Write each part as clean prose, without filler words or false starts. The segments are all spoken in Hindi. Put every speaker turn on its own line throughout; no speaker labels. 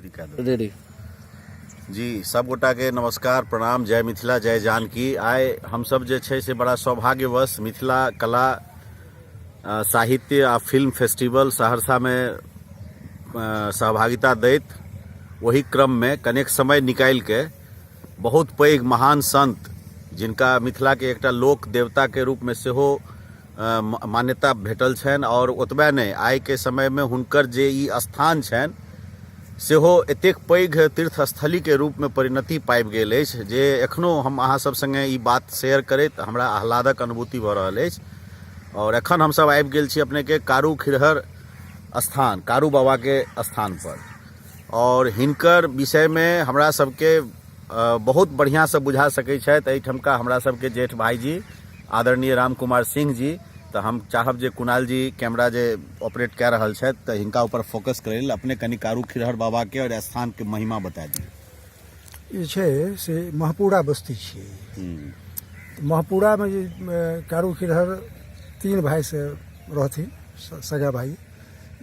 रेडी
जी सब गोटा के नमस्कार प्रणाम, जय मिथिला जय जानकी। आइ हम सब जे छै से बड़ा सौभाग्यवश मिथिला कला साहित्य आ फिल्म फेस्टिवल सहरसा में सहभागिता दैत वही क्रम में कनेक समय निकाल के बहुत पैघ महान संत जिनका मिथिला के एकटा लोक देवता के रूप में सेहो मान्यता भेटल छनि और ओतबे नहीं आइ के समय में हुनकर जे ई स्थान छनि सेहो एतेक पैघ तीर्थस्थली के रूप में परिणति पाबि गेल अछि जे एखनो हम अहाँ सब संगे ई बात शेयर करैत हमरा आह्लादक अनुभूति भऽ रहल अछि। और एखन हम सब आबि गेल छी अपने के कारू खिरहर स्थान, कारू बाबा के स्थान पर, और हिनकर विषय में हमरा सबके बहुत बढ़िया से बुझा सकै छथि एहिठमका हमरा सबके जेठ भाईजी आदरणीय राम कुमार सिंह जी। तो हम चाहब जे कुणाल जी कैमरा जे ऑपरेट कह रहल छथि तो हिनका ऊपर फोकस करे अपने कनी कारू खिरहर बाबा के और स्थान के महिमा बता दी।
ये छे से महपुरा बस्ती छे। महपुरा में जे कारू खिरहर तीन भाई से रहथिन, सगा भाई।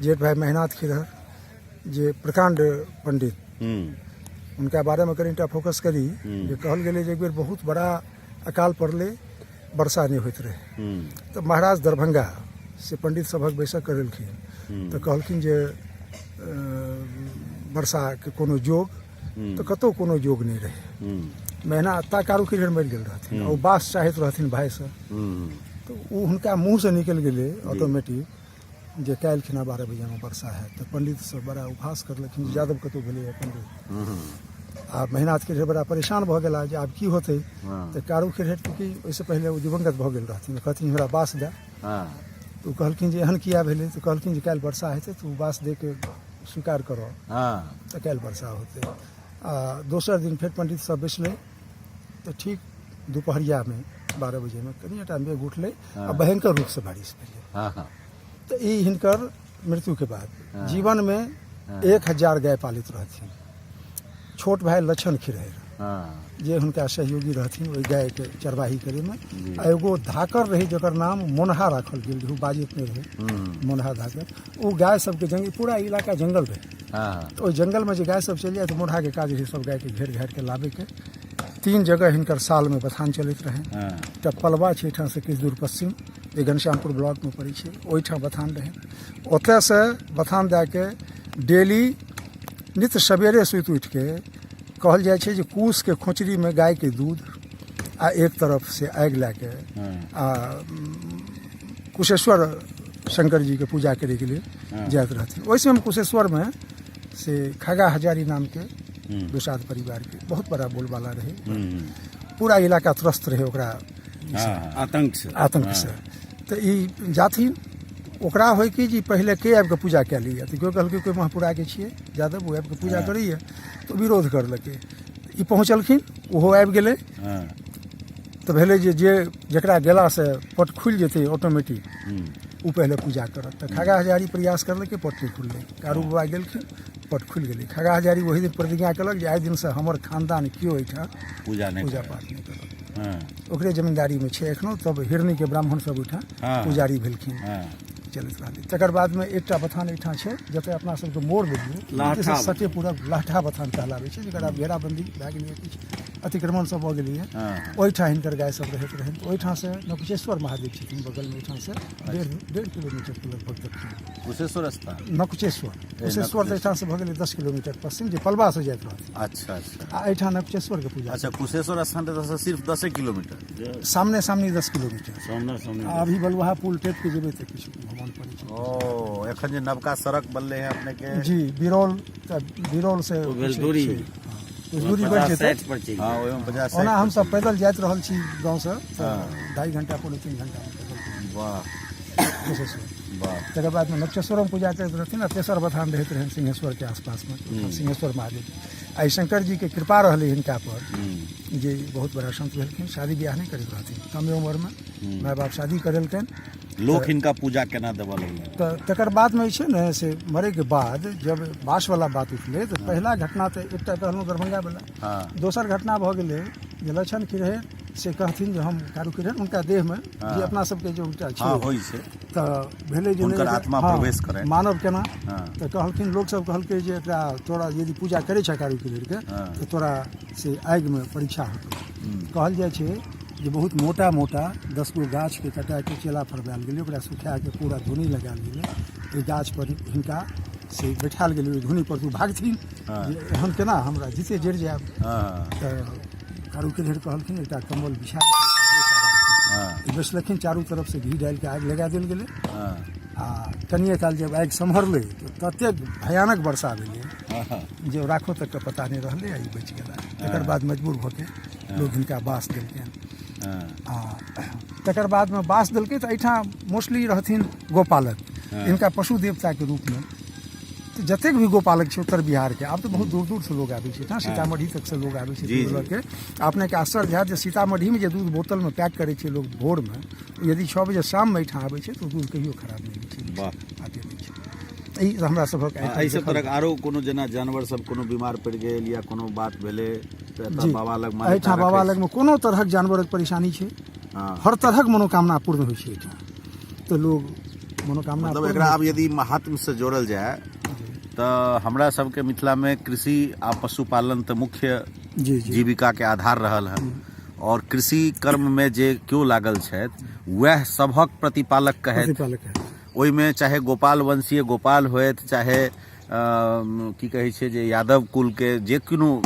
जेठ भाई मेहनाथ खिरहर जे प्रकांड पंडित, उनका बारे में करीटा फोकस करी। जे कहल गेले जे एक बेर बहुत बड़ा अकाल पड़ले, वर्षा नहीं होते रहे, तो महाराज दरभंगा से पंडित सभक बैसक करेलखिन तो कहलखिन जे वर्षा के कोनो जोग, तो कतो कोनो जोग नहीं रहे। महीना ता कारू खिरहर मर गेल रहथिन और बास चाहत रहथिन भाई से, तो वो उनका मुंह से निकल गेले ऑटोमेटिक जे काल्हि खिना 12 बजे में वर्षा है। तो पंडित सब बड़ा उपहास करलखिन यादव कतो भेले पंडित। आ मेहनाथ खिरहर बड़ा परेशान भ गेला जे आब की होते। तो कारू खिरहर की ओइसे पहले वो दिवंगत भ गेल रहथिन, कहथिन हमरा बास दे। तो कहलखिन जे एहन किया भेले, तो कहलखिन जे काल्हि वर्षा हेते तो बास दे के स्वीकार करो। तो काल्हि वर्षा होते। आ दोसर दिन फिर पंडित सब बैसले, तो ठीक दोपहरिया में 12 बजे में कनिटा मेघ उठले आ भयंकर रूप से बारिश भेले। तो ई हिनकर मृत्यु के बाद जीवन में 1000 गाय पालित रहथिन। छोट भाई लक्षण खिरहर जे हुनका सहयोगी रहथिन ओहि गाय के चरवाही करे में। एगो धाकर रहे जकर नाम मोनहा राखल गेल रहे, बाजित नहीं रहे, मोनहा धाकर। वो गाय सबके जंगल, पूरा इलाका जंगल रहे। तो जंगल में जो गाय सब चल जाए तो मोनहा के काज रहे सब गाय के घेर घाट के लाबे के। 3 जगह हिनकर साल में बथान चलत रहे। एकटा पलवा छै एठाम से किछु दूर पश्चिम, ये घनश्यामपुर ब्लॉक में पड़े छै, ओहिठाम बथान रहे। ओतय से बथान दे के डेली नित्य सवेरे सुति उठ के कहल जाए छे जे कूस के खोचरी में गाय के दूध आ एक तरफ से आग लाके आ कुशेश्वर शंकर जी के पूजा करे के लिए जात रहथिन। ओहि समय कुशेश्वर में से खगा हजारी नाम के दुसाध परिवार के बहुत बड़ा बोलबाला रहे। पूरा इलाका त्रस्त रहे ओकरा आतंक से। तो ई जाथिन ओकरा होय कि जी पहले के आबि के पूजा कए लिया। तो केओ कहलकै कोई महापुरा के छियै यादव, वो आबि के पूजा करैया, तो विरोध करलकै। ई पहुँचलखिन, ओहो आबि गेलै। तो भेलै जे जकरा गेला से पट खुलि जेतै ऑटोमेटिक, वो पहले पूजा करत। तो खगा हजारी प्रयास करलकै, पट नहीं खुललै। कारू बाबा गेलखिन, पट खुलि गेलै। खगा हजारी वही दिन प्रतिज्ञा कलक जे आइ दिन से हमर खानदान केओ एहिठाम पूजा पाठ नहीं करत। ओकरे जमींदारी में छै एखनो। तब हिरनी के ब्राह्मण सब ओहिठाम पुजारी भेलखिन, चलत रहलै। तकर बाद में एकटा बथान एहिठाम छै जतय अपना सबके मोड़ देलियै सटे पूरा लाठा बथान कहलाबै छै, जेकरा घेराबंदी भए गेलै, किछु अतिक्रमण सब भऽ गेलै है। ओहिठाम हिनकर गाय सब रहैत रहनि। ओहिठाम से नकुचेश्वर महादेव छथिन बगल में, ओहिठाम से 1.5 किलोमीटर के लगभग दक्षिण
कुशेश्वर स्थान
नकुचेश्वर। कुशेश्वर तो एहिठाम से भऽ गेलै 10 किलोमीटर पश्चिम, जे पलवा से जाइत रहथिन।
अच्छा
आ एहिठाम नकुचेश्वर के पूजा।
अच्छा, कुशेश्वर स्थान तो सिर्फ 10 किलोमीटर
सामने 10 किलोमीटर। अभी बलुहा पुल टेप के जेबै तो किछु भवन पड़ै छै।
ओ एखन जे नवका सड़क बनले है अपने के
जी बिरौल से दूरी बढ़ जेतै। ओना हम सब पैदल जाइत रहल छी गाँव से 2.5 घंटा पौने 3 घंटा में।
वाह वाह।
तकर बाद में नक्षेश्वर में पूजा करते रहथिन। आ तेसर बथान रहैत रहनि सिंहेश्वर के आसपास में, सिंहेश्वर महादेव। आई शंकर जी के कृपा रहलै हिनका पर जे बहुत बड़ा संत भेलखिन। शादी ब्याह नहीं करैत रहथिन, कमे उम्र में माय बाप शादी करेलकनि।
लोक हिनका पूजा केना देवल है।
तो तकर बाद में छै ने से मरे के बाद जब बास वाला बात उठले, तो पहला घटना तो एकटा कहलहुँ दरभंगा वाला। दोसर घटना भऽ गेलै जे लक्षण खिरहर से कहथिन जे हम कारू किरण उनका देह में जे अपना सबके जो उनका छै
हाँ होई छै
त भेलै जे
हुनकर
नहि
आत्मा
हाँ,
प्रवेश करै।
मानव केना
हाँ।
तऽ कहलखिन लोग सब कहलकै जे एकरा तोरा यदि पूजा करै छै कारू किरण के
हाँ।
तऽ तोरा से आगि में परीक्षा हेतौ। कहल जाइ छै जे बहुत मोटा मोटा 10 गो गाछ के कटा के चेला फरमायल गेलै, ओकरा सुखा के पूरा धुनी लगायल गेलै, ओहि गाछ पर हिनका से बैठाल गेलै, ओहि धुनी पर तू भागथिन जे एहन केना हमरा जीते जरि जायब।
हाँ
तऽ कारू किरण कहलखिन एकटा कम्बल बिछा के बैसलखिन, चारू तरफ से घी डालि के आगि लगा देल गेलै।
हाँ
आ कनिए काल जब आगि सम्हरलै तऽ ततेक भयानक वर्षा भेलै जे राखो तक के पता नहीं रहलै, आ ई बचि गेला। तकर बाद मजबूर भऽ के लोग हिनका बाँस देलकनि। आ तकर बाद में बाँस देलकै तऽ एहिठाम मोस्टली रहथिन गोपालक, इनका पशु देवता के रूप में। तो जतेक भी गोपालक छै उत्तर बिहार के, आब तो बहुत दूर दूर से लोग आबै छै ना, सीतामढ़ी तक से लोग आबै छै दूर दूर के। अपने के आश्चर्य हैत जे सीतामढ़ी में जे दूध बोतल में पैक करै छै लोग भोर में, यदि 6 बजे शाम में एहिठाम आबै छै तो दूध कहियो खराब नहीं होइ छै।
वाह।
आते नहि छै। ई हमरा सबक
एहि सब तरह आरो कोनो जेना जानवर सब कोनो बीमार पड़ि गेल या कोनो बात भेलै तऽ एतऽ बाबा लग मान्यता
एहिठाम बाबा लग में कोनो तरहक जानवरक परेशानी छै, हर तरहक मनोकामना पूर्ण होइ छै एहिठाम। तो लोग मनोकामना
मतलब एकरा आब यदि महात्म से जोड़ल जाए तऽ हमरा सबके मिथिला में कृषि आ पशुपालन तऽ मुख्य
जी
जीविका के आधार रहल है, और कृषि कर्म में जे केओ लागल छथि वएह सभक प्रतिपालक कहैत। ओहिमे चाहे गोपाल वंशीय गोपाल होएत, चाहे की कहै छै जे यादव कुल के जे कोनो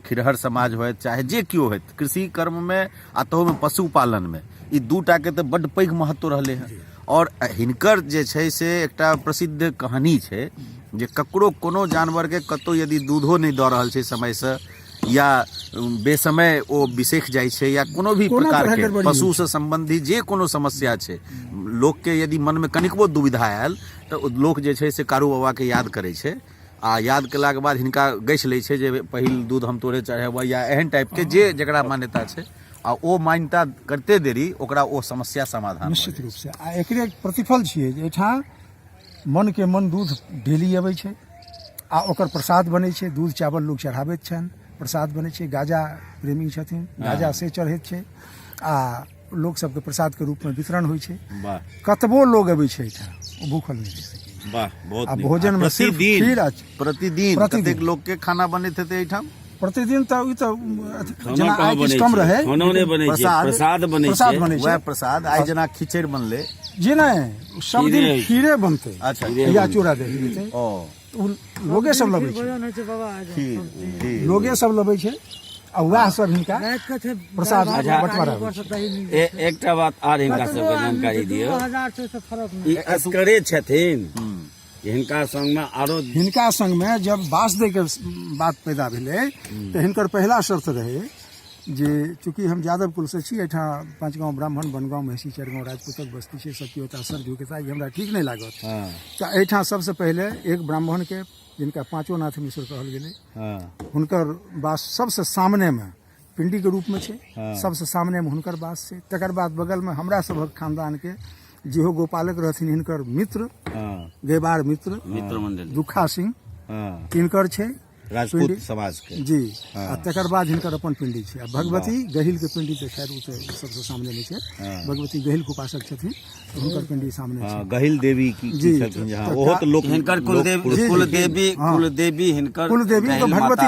खिरहर समाज होएत, चाहे जे केओ होएत, कृषि कर्म में आ तहु में पशुपालन में ई दूटा के तऽ बड्ड पैघ महत्व रहलै है। और हिनकर जे छै से एकटा प्रसिद्ध कहानी छै जे ककरो कोनो जानवर के कतौ यदि दूधो नहीं दऽ रहल छै समय से, या बेसमय ओ बिसेख जाइ छै, या कोनो भी प्रकार के पशु से संबंधी जे कोनो समस्या छै, लोक के यदि मन में कनिकबो दुविधा आयल तऽ लोक जे छै से कारू बाबा के याद करै छै, आ याद केला के बाद हिनका गछि लै छै जे पहिल दूध हम तोरे चढ़ेबऽ, या एहन टाइप के जे जकरा मान्यता छै, आ ओ मान्यता करते देरी ओकरा ओ समस्या समाधान
निश्चित रूप से। आ एकरे प्रतिफल छियै जे एहिठाम मन के मन दूध डेली अबै छै, आ ओकर प्रसाद बनै छै, दूध चावल लोग चढ़ाबैत छनि, प्रसाद बनै छै। गाजा प्रेमी छथिन, गाजा से चढ़ैत छै, आ लोग सबके प्रसाद के रूप में वितरण होइ छै। कतबो लोग अबै छै एहिठाम, ओ भूखल नहीं रह सकै।
वाह, बहुत
आ भोजन में सिर्फ खीर
प्रतिदिन कतेक लोग के खाना बनैत हेतै एहिठाम?
प्रतिदिन तऽ ई तऽ जेना आइ किछु कम रहे,
प्रसाद बनै छै, वएह प्रसाद आइ जेना खिचड़ी बनलै
जी नहीं, सब दिन खीरे बनते।
अच्छा,
या चूड़ा दही देते, लोगे सब लबै छै, लोगे सब लबै छै, आ वएह सब हिनका प्रसाद बंटवारा होइ छै।
एकटा बात आर हिनका सबके जानकारी दियौ, ई असगरे छथिन, हिनका संग में आरो
हिनका संग में जब वासुदेव के बात पैदा भेलै तऽ हिनकर पहला शर्त रहे जे चूँकि हम यादव कुल से छी, एहिठाम 5 गाँव ब्राह्मण, बनगाँव, महिषी, 4 गाँव राजपूतक बस्ती छै, सत्योता सरझुकेता, ई हमरा ठीक नहीं लागत। तऽ एहिठाम सबसे पहले एक ब्राह्मण के, जिनका पांचों नाथ मिश्र कहल गेलै, हुनकर वास सबसे सामने में पिंडी के रूप में छै, सबसे सामने में हुनकर वास छै। तकर बाद बगल में हमरा सबक खानदान के जेहो गोपालक रहथिन, हिनकर मित्र गेबार मित्र
मंडली
दुखा सिंह, तिनकर छै
राजपूत समाज के
जी। आ तकर बाद हिनकर अपन पिंडी छै। आ भगवती गहिल के पिंडी तऽ खैर ओ सबसे सामने में छै, भगवती गहिल के उपासक छथिन, हुनकर पिंडी सामने छै।
गहिल देवी की छथिन, जहां ओहो तो लोक
हिनकर कुलदेवी हिनकर
कुलदेवी तो भगवती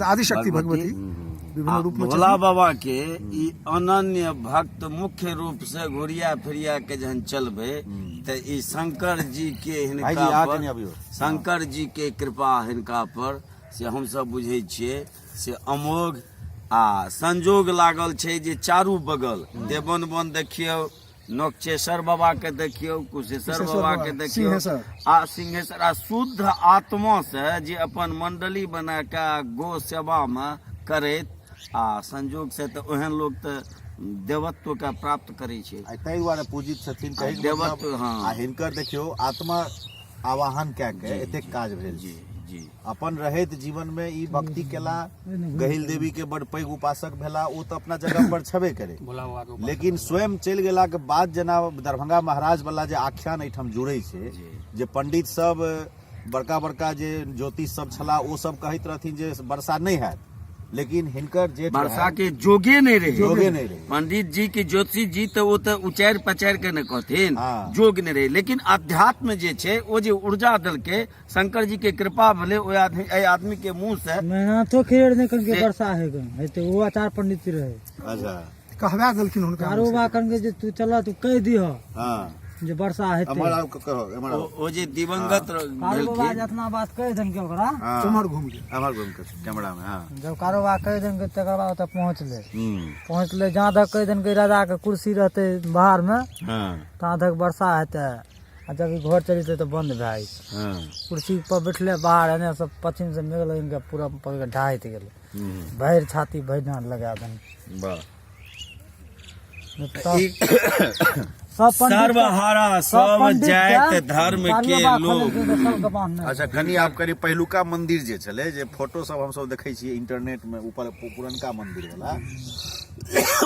आदि शक्ति भगवती विभिन्न रूप में।
भोला बाबा के ई अनन्य भक्त मुख्य रूप से घुरिया फिरिया के जहन चलबे तो ई शंकर जी के हिनका पर, शंकर जी के कृपा हिनका पर से हम सब बुझे छियै से अमोघ आ संजोग लागल छै जे चारू बगल देवन वन देखियौ, नोकचेश्वर बाबा के देखियौ, कुशेश्वर बाबा के देखियौ, आ सिंहेश्वर, आ शुद्ध आत्मा से जे अपन मंडली बना के गो सेवा में करैत, आ संजोग से तो ओहन लोग तो देवत्व का प्राप्त करे छै,
ताहि दुआरे पूजित छथिन।
देवत्व
आ हिनकर देखियौ आत्मा आवाहन कए के एतेक काज भेल जी। अपन रहैत जीवन में ई भक्ति केला, गहिल देवी के बड़ पैघ उपासक भेला, ओ तो अपना जगह पर छबे करे, लेकिन स्वयं चलि गेला के बाद जेना दरभंगा महाराज वाला जे आख्यान एहिठाम जुड़े छै, जे पंडित सब बड़का बड़का जे ज्योतिष सब छला, ओ सब कहैत रहथिन जे वर्षा नहीं हैत, लेकिन हिनकर जे
वर्षा के जोगे नहीं रहे।
जोगे नहीं रहे।
पंडित जी की ज्योतिषी जी तो वो तो उचार पचार के न कहथिन,
हाँ।
जोग नहीं रहे। लेकिन अध्यात्म जे छे वो जे ऊर्जा दल के शंकर जी के कृपा भले वो आदमी के मुंह से
मेहनतो खेड़ ने करके वर्षा है गन तो वो आचार पंडित रहे।
अच्छा
कहवा देलखिन हुनका
कारोबार करके जे तू चला तू कह दिह
हाँ
जे वर्षा है
हमारा कहो हमारा
वो जे दिवंगत
कारोबार जितना बात कह देन के ओकरा
हाँ
उमर घूम गए।
हमार घूम के कैमरा में हाँ
जब कारोबार कह देन के तकर बाद ओतऽ पहुंच ले जहाँ तक कह देन के राजा के कुर्सी रहते बाहर में
हाँ
तहाँ तक वर्षा हेतै आ जब ई घर चलते तो बंद भए जेतै।
हाँ
कुर्सी पर बैठले बाहर एने सब पश्चिम से मेघ लगन के पूरा पकड़ ढाइत गेलै भरि छाती भरि डाँट लगा देन।
वाह
सब
सर्वहारा सब जात धर्म के लोग।
लोग
अच्छा कनी आप करी पहिलुका मंदिर जे छले जे फोटो सब हम सब देखै छियै इंटरनेट में ऊपर पुरनका मंदिर वाला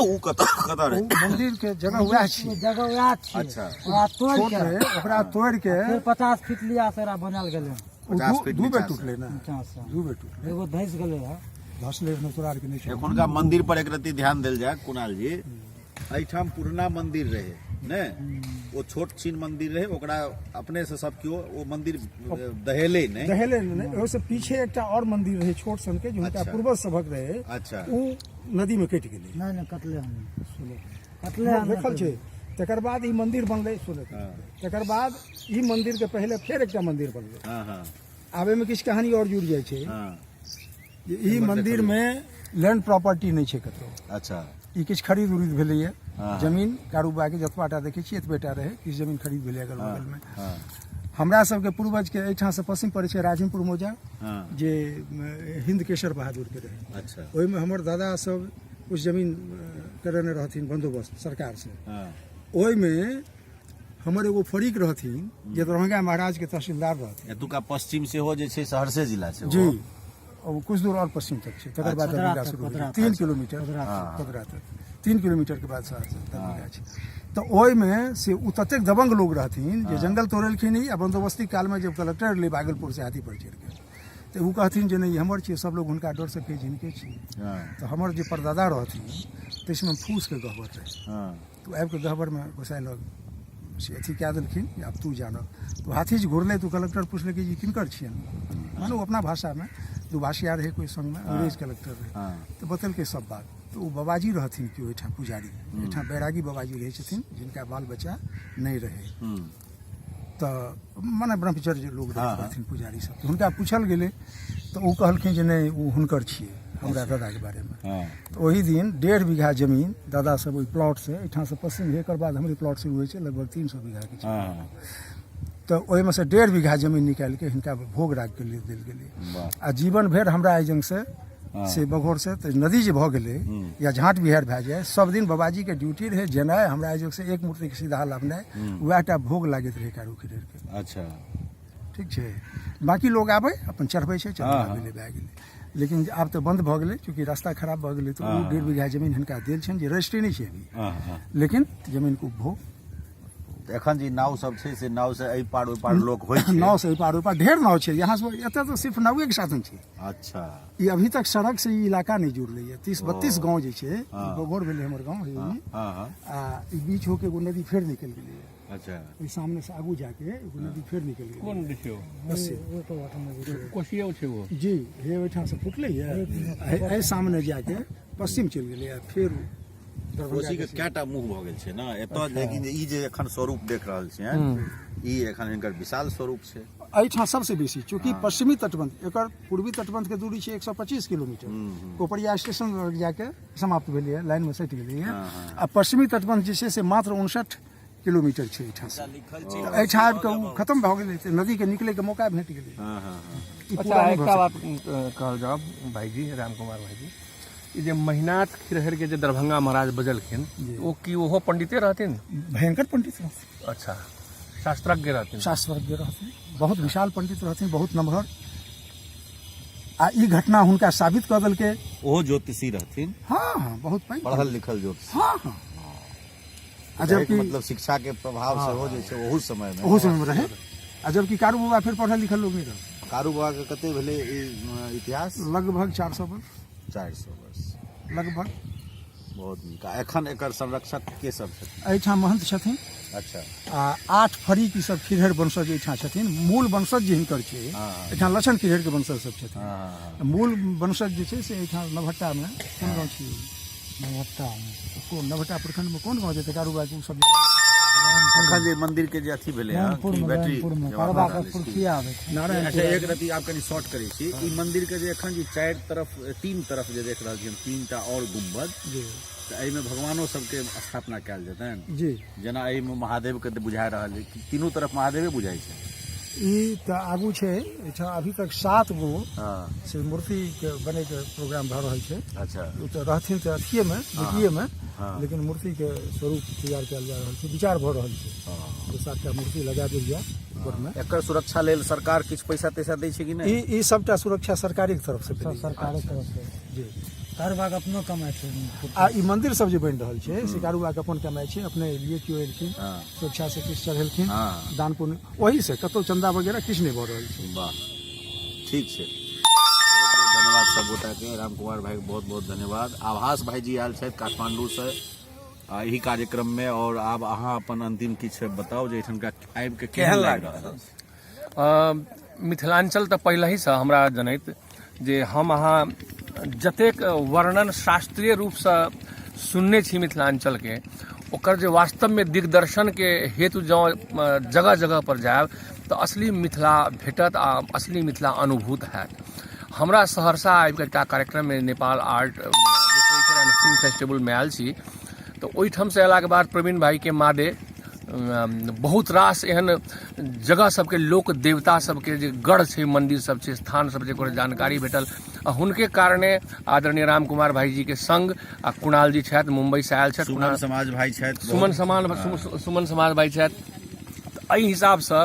ऊ कत रहे
मंदिर के जगह वह छी।
जगह वएह छै।
अच्छा
ओकरा तोड़
छोट
के
रहे, ओकरा तोड़ के
फिर 50 फीट लिया सेरा बनाल गेलै।
50 फीट
दू बेर
नीचा से।
टूटले ना,
नीचा से
दू बेर टूटले,
एगो धैस गेलै है।
धसले न तोरा के नहीं छै।
एखुनका मंदिर पर एक रति ध्यान देल जाय कुणाल जी, एहिठाम पुरना मंदिर रहे ने, वो छोट छीन मंदिर रहे, ओकरा अपने से सब क्यों वो मंदिर दहेले नहीं।
दहेले नहीं, ओहि से पीछे एकटा और मंदिर रहे छोट सन के जिनका
अच्छा।
पूर्वज सभक रहे,
अच्छा
ऊ नदी में कटि गेलै।
नहीं कटले हम कटले हम
देखल छै। तकर बाद ई मंदिर बनलै, सुने
हाँ।
तकर बाद ई मंदिर के पहले फेर एकटा मंदिर बनलै।
हाँ हाँ
आबे में किछु कहानी और जुड़ जाइ छै।
हाँ
जे ई मंदिर में लैंड प्रॉपर्टी नहीं छै कतौ।
अच्छा
ई किछु खरीद उरीद भेलैए।
हाँ।
जमीन कारोबार के जतबाटा देखै छियै एतबेटा रहे, किछु जमीन खरीद भेलै अगल बगल में।
हाँ
हमरा सबके पूर्वज के एहिठाम से पश्चिम पड़ै छै राजिमपुर मौजा,
हाँ
जे हिंद केशर बहादुर के रहे।
अच्छा
ओहिमे हमर दादा सब कुछ जमीन करेने रहथिन बंदोबस्त सरकार से।
हाँ
ओहिमे हमर एगो फरीक रहथिन जे दरभंगा महाराज के तहसीलदार रहथिन।
एतुका पश्चिम से हो जे छै सहरसे जिला से
जी, और कुछ दूर और पश्चिम तक छै, तकर बाद दरभंगा शुरू भेलै। 3 किलोमीटर पकड़ा तक 3 किलोमीटर के बाद सहरसा दरभंगा छै। तो ओहिमे से उ ततेक दबंग लोग रहथिन जे जंगल तोड़लखिन ही, आ बंदोबस्ती काल में जब कलेक्टर एलै भागलपुर से हाथी पर चढ़ि के, तो उ कहथिन जे नहीं हमर छियै, सब लोग हुनका डर से भेज हिनके छी।
हाँ
तो हमर जे परदादा रहथिन तैसमे फूस के गहबर रहे,
हाँ
तो आबि के गहबर में गोसाई लग से अथी कए देलखिन, आब तू जानब। तो हाथी जे घुरलै तो कलेक्टर पूछले कि जी किनकर छियन, मानो अपना भाषा में दुभाषिया रहे कोई संग में, अंग्रेज कलेक्टर रहे।
हाँ
तो बतेलकै सब बात। तो ओ बाबाजी रहथिन कि ओहिठाम पुजारी, एहिठाम बैरागी बाबाजी रहै छथिन जिनका बाल बच्चा नहीं रहे। तो मने ब्रह्मचर्य लोग रहथिन पुजारी सब। तो हुनका पूछल गेलै तो ओ कहलखिन जे नहीं ओ हुनकर छियै, हमरा दादा के बारे में।
हाँ
तो वही दिन 1.5 बीघा जमीन दादा सब ओहि प्लॉट से एहिठाम से पश्चिम एकर बाद हमरे प्लॉट शुरू होइ छै, लगभग 300 बीघा के छै।
हाँ
तो ओहिमे से 1.5 बीघा जमीन निकालि के हिनका भोग राख के लेल देल गेलै।
वाह
आ जीवन भरि हमरा एहि जंग से बघौर से तो नदी जे भऽ गेलै या झाट बिहार भए जाए, सब दिन बाबाजी के ड्यूटी रहे जेनाइ हमरा एहि जंग से एक मूर्ति के सीधा लाबनाइ, वएहटा भोग लागैत रहे कारू खिरेर के।
अच्छा
ठीक छै, बाकी लोग आबै अपन चढ़बै छै, चढ़ा गेलै भए गेलै। लेकिन आब तऽ बंद भऽ गेलै चूँकि रास्ता खराब भऽ गेलै। तो ओ 1.5 बीघा जमीन हिनका देल छनि, जे रजिस्ट्री नहि छै अभी,
हाँ हाँ
लेकिन जमीन के उपभोग
एखन जे नाव सब छै से नाव से एहि पार ओहि पार लोक होइ छै।
नाव से एहि पार ओहि पार ढेर नाव छै। यहाँ से एतऽ तो सिर्फ नावे के साधन छै।
अच्छा
ई अभी तक सड़क से ई इलाका नहीं जुड़लै है। 30-32 गांव जे छै, बघौर भेलै हमर गांव है,
हाँ हाँ
आ ई बीच होके एगो नदी फेर निकल गेलै है।
अच्छा
ई सामने से आगू जाके एगो नदी फेर निकल गेलै।
कोन देखियो
बस
कोशिया छै वो
जी, हे ओहिठाम से फुटलै है, एहि सामने जाके पश्चिम चलि गेलै है, फेर
कोशी के कएटा मुंह भऽ गेल छै ने एतऽ, लेकिन ई जे एखन स्वरूप देख रहल छियै ई एखन हिनकर विशाल स्वरूप छै।
एहिठाम सबसे बेसी चूंकि पश्चिमी तटबंध, एकर पूर्वी तटबंध के दूरी छै 125 किलोमीटर, कोपरिया स्टेशन लग जाके समाप्त भेलै है, लाइन में सटि गेलै है। आ पश्चिमी तटबंध जे छै से मात्र 59 किलोमीटर छै एहिठाम से। एहिठाम आबि कऽ उ खत्म भऽ गेलै, तऽ नदी के निकले के मौका भेट गेलै।
हाँ हाँ हाँ
ई
अच्छा
पूरा नहीं भऽ
एकटा बात
सकलै।
कहल जाओ भाईजी राम कुमार भाईजी, ई जे महिनाथ खिरहर के जे दरभंगा महाराज बजलखिन वो की ओहो पंडिते रहथिन?
भयंकर पंडित रहथिन,
अच्छा शास्त्रज्ञ रहथिन,
शास्त्रज्ञ रहथिन, बहुत विशाल पंडित रहथिन, बहुत नमहर। आ ई घटना हुनका साबित कऽ देलकै।
ओहो ज्योतिषी रहथिन,
हाँ हाँ बहुत पैघ,
पढ़ल लिखल ज्योतिषी।
हाँ हाँ। आ
जबकि
जबकि
मतलब शिक्षा के प्रभाव से हो जे छै ओहू समय में,
ओहो समय में रहे। आ जबकि कारू बाबा फिर पढ़ल लिखल लोग नहीं रहे।
कारू बाबा के कते भेलै ई इतिहास?
लगभग 400 वर्ष।
400 वर्ष
लगभग।
बहुत नीक। आ एखन एकर संरक्षक के सब छथिन?
एहिठाम महंत छथिन
अच्छा।
आ 8 फरीक ई सब खिरहर वंशज एहिठाम छथिन। मूल वंशज जे हिनकर छै एहिठाम लक्षण खिरहर के वंशज सब छथिन। मूल वंशज जे छै से एहिठाम नवहट्टा में कोन गाँव छै? नवहट्टा प्रखंड में कोन गाँव छै? कारूबाई के सब
एखन जे मंदिर के जे अथी भेलै हँ कि बैटरी
नारायण।
अच्छा, एक रति आप कनी शॉर्ट करै छी। ई मंदिर के जे एखन जे 3 तरफ जे देख रहल छी 3टा और गुंबद,
जी
तऽ एहिमे भगवानो सबके स्थापना कयल जेतनि।
जी
जेना एहिमे महादेव के बुझा रहल है कि तीनों तरफ महादेवे बुझाई छै।
ई तऽ आगू छै। एहिठाम अभी तक 7 गो
हाँ।
से मूर्ति के बने के प्रोग्राम भऽ रहल छै।
अच्छा।
ओ तऽ रहथिन तऽ अथिये में द्वितीय में, लेकिन मूर्ति के स्वरूप तैयार कयल जा रहल छै, विचार भऽ रहल छै जे 7टा मूर्ति लगा देल जाय ऊपर में।
एकर सुरक्षा लेल सरकार किछु पैसा तैसा दै छै कि नहीं?
ई सबटा सुरक्षा सरकारी के तरफ से भेलै।
सरकार के तरफ से
जी।
कारोबार अपनो कमाई छै।
आ ई मंदिर सब जे बनि रहल छै से कारूबाग अपन कमाई छै। अपने लिए केओ एलखिन, स्वेच्छा से किछु चढ़ेलखिन, दान पुण्य, वही से कतौ चंदा वगैरह किछु नहीं भऽ रहल छै।
वाह, ठीक छै। बहुत बहुत धन्यवाद सब गोटा के। राम कुमार भाई बहुत बहुत धन्यवाद। आभास भाई जी आयल छथि काठमांडू से यही कार्यक्रम में, और आब अहाँ अपन अंतिम किछु बताउ जे एहिठुनका आबि के केहन लागि रहल?
मिथिलांचल तऽ पहले ही से हमरा जनैत जे हम अहाँ जतेक वर्णन शास्त्रीय रूप से सुनने छी मिथिलांचल के, ओकर जे वास्तव में दिग्दर्शन के हेतु जँ जगह जगह पर जायब तऽ असली मिथिला भेटत आ असली मिथिला अनुभूत हैत। हमरा सहरसा आबि एकटा कार्यक्रम में Nepal art literature and film festival में आयल छी, तऽ ओहिठाम से अयलाके बाद प्रवीण भाई के मादे बहुत रास एहन जगह सबके लोक देवता सबके जे गढ़ छै, मंदिर सब छै, स्थान सब छै, ओकर जानकारी भेटल। आ हुनके कारणे आदरणीय राम कुमार भाई जी के संग आ कुणाल जी छथि, मुंबई से आयल छथि,
सुमन समाज भाई छथि,
सुमन समाज भाई छथि। एहि हिसाब से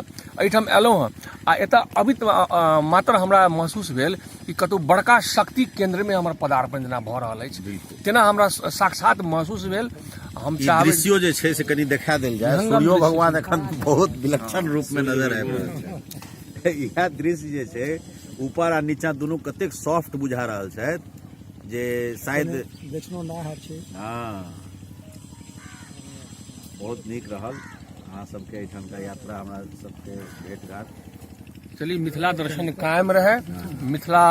एहिठाम एलहुँ हँ आ एतऽ अभी मात्र हमरा महसूस भेल कि कतौ बड़का शक्ति केंद्र में हमर पदार्पण जेना भऽ रहल अछि, तेना हमरा साक्षात महसूस भेल। हम चाहबै
दृश्यो जे छै से कनी देखा देल जाय। सूर्यो भगवान एखन बहुत विलक्षण रूप में नजर आबि रहल छै। यह दृश्य जे छै ऊपर आ नीचा दुनू कतेक सॉफ्ट बुझा रहल छथि जे शायद
बेचनो ना है छै।
हाँ, बहुत नीक रहल अहाँ सबके एहिठाम का यात्रा, हमरा सबके भेट घाट।
चलिए, मिथिला दर्शन कायम रहे, मिथिला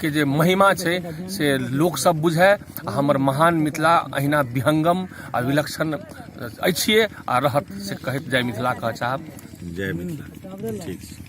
के जे महिमा छै से लोक सब बुझे। हमर महान मिथिला अहिना विहंगम आ विलक्षण अछि आ रहत से कहैत जय मिथिला कह चाहब।
जय मिथिला। ठीक छै।